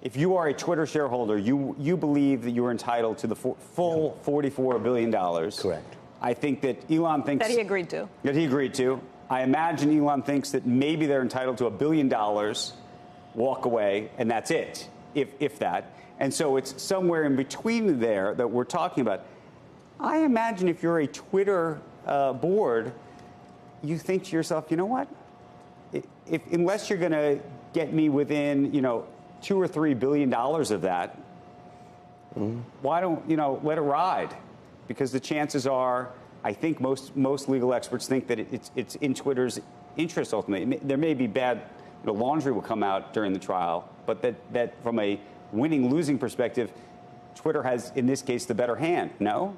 if you are a Twitter shareholder, you believe that you are entitled to the full $44 billion. Correct. I think that Elon thinks... That he agreed to. That he agreed to. I imagine Elon thinks that maybe they're entitled to $1 billion, walk away, and that's it, if that. And so it's somewhere in between there that we're talking about. I imagine if you're a Twitter board, you think to yourself, you know what? Unless you're going to get me within, $2 or $3 billion of that, why don't, let it ride? Because the chances are, I think most legal experts think that it's in Twitter's interest ultimately. There may be bad, laundry will come out during the trial, but that from a winning-losing perspective, Twitter has, in this case, the better hand, no?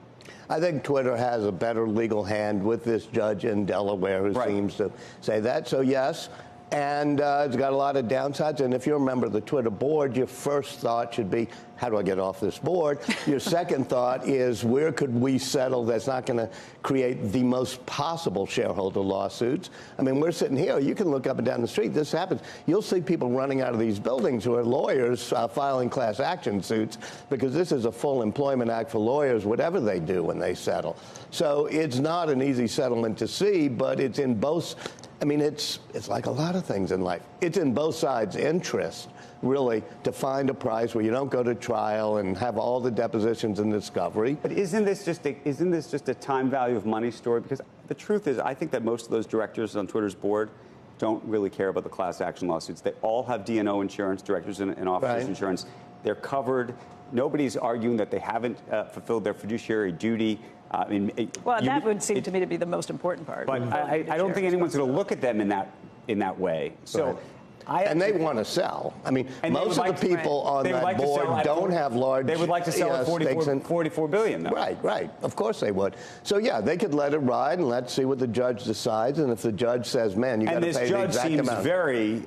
I think Twitter has a better legal hand with this judge in Delaware who seems to say that. So, yes. And it's got a lot of downsides. And if you're a member of the Twitter board, your first thought should be, how do I get off this board? Your second thought is, where could we settle that's not going to create the most possible shareholder lawsuits? I mean, we're sitting here. You can look up and down the street. This happens. You'll see people running out of these buildings who are lawyers filing class action suits because this is a full employment act for lawyers, whatever they do when they settle. So it's not an easy settlement to see, but it's in both. I mean, it's like a lot of things in life. It's in both sides' interest, really, to find a price where you don't go to trial and have all the depositions and discovery. But isn't this just a time value of money story? Because the truth is, I think that most of those directors on Twitter's board don't really care about the class action lawsuits. They all have D&O insurance, directors and officers insurance. They're covered. Nobody's arguing that they haven't fulfilled their fiduciary duty. That would seem to me to be the most important part. But I don't think anyone's going to look at them in that way. So, and they want to sell. I mean, most of the people on that board don't have large. They would like to sell at $44 billion, though. Right. Of course they would. So yeah, they could let it ride and let's see what the judge decides. And if the judge says, "Man, you got to pay the exact amount," and this judge seems very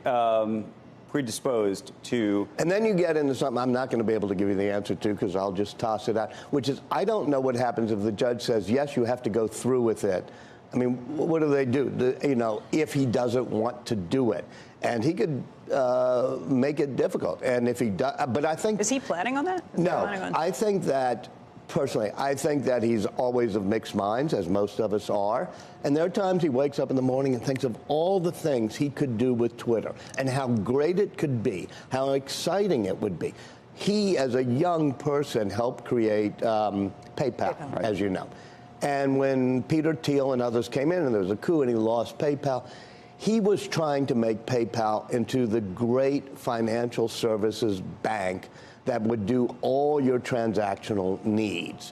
predisposed to. And then you get into something I'm not going to be able to give you the answer to because I'll just toss it out, which is I don't know what happens if the judge says, yes, you have to go through with it. I mean, what do they do? If he doesn't want to do it. And he could make it difficult. And if he does, but I think. Is he planning on that? I think that. Personally, I think that he's always of mixed minds, as most of us are. And there are times he wakes up in the morning and thinks of all the things he could do with Twitter and how great it could be, how exciting it would be. He, as a young person, helped create PayPal, as you know. And when Peter Thiel and others came in and there was a coup and he lost PayPal, he was trying to make PayPal into the great financial services bank that would do all your transactional needs.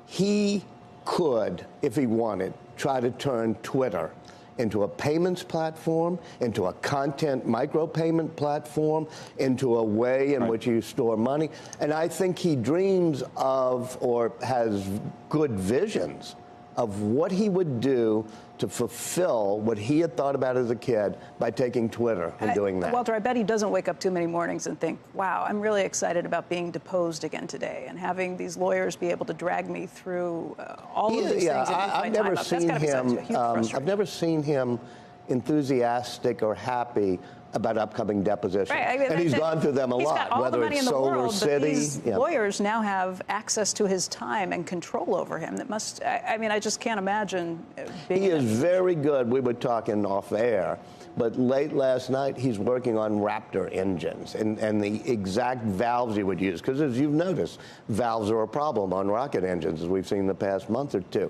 He could, if he wanted, try to turn Twitter into a payments platform, into a content micropayment platform, into a way in which you store money. And I think he dreams of, or has good visions of what he would do to fulfill what he had thought about as a kid by taking Twitter and doing that. Walter, I bet he doesn't wake up too many mornings and think, wow, I'm really excited about being deposed again today and having these lawyers be able to drag me through all of these things. I've never seen him. I've never seen him enthusiastic or happy about upcoming depositions. And he's gone through them a lot, whether it's Solar City. These lawyers now have access to his time and control over him. That must, I just can't imagine being. He is very good. We were talking off air, but late last night he's working on Raptor engines and the exact valves he would use. Because as you've noticed, valves are a problem on rocket engines, as we've seen in the past month or two.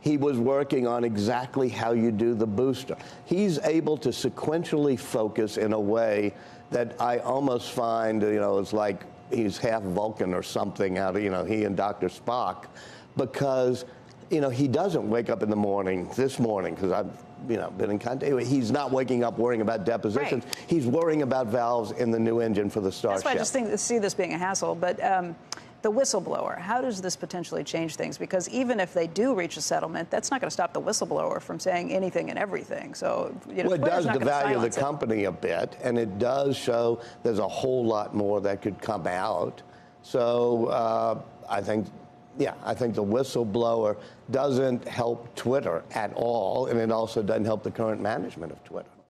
He was working on exactly how you do the booster. He's able to sequentially focus in a way that I almost find, it's like he's half Vulcan or something out of, he and Dr. Spock, because, he doesn't wake up in the morning, this morning, because I've, been in contact. He's not waking up worrying about depositions. Right. He's worrying about valves in the new engine for the Starship. That's why I just see this being a hassle, but the whistleblower, how does this potentially change things? Because even if they do reach a settlement, that's not going to stop the whistleblower from saying anything and everything. So, well, it does devalue the company a bit, and it does show there's a whole lot more that could come out. So I think the whistleblower doesn't help Twitter at all, and it also doesn't help the current management of Twitter.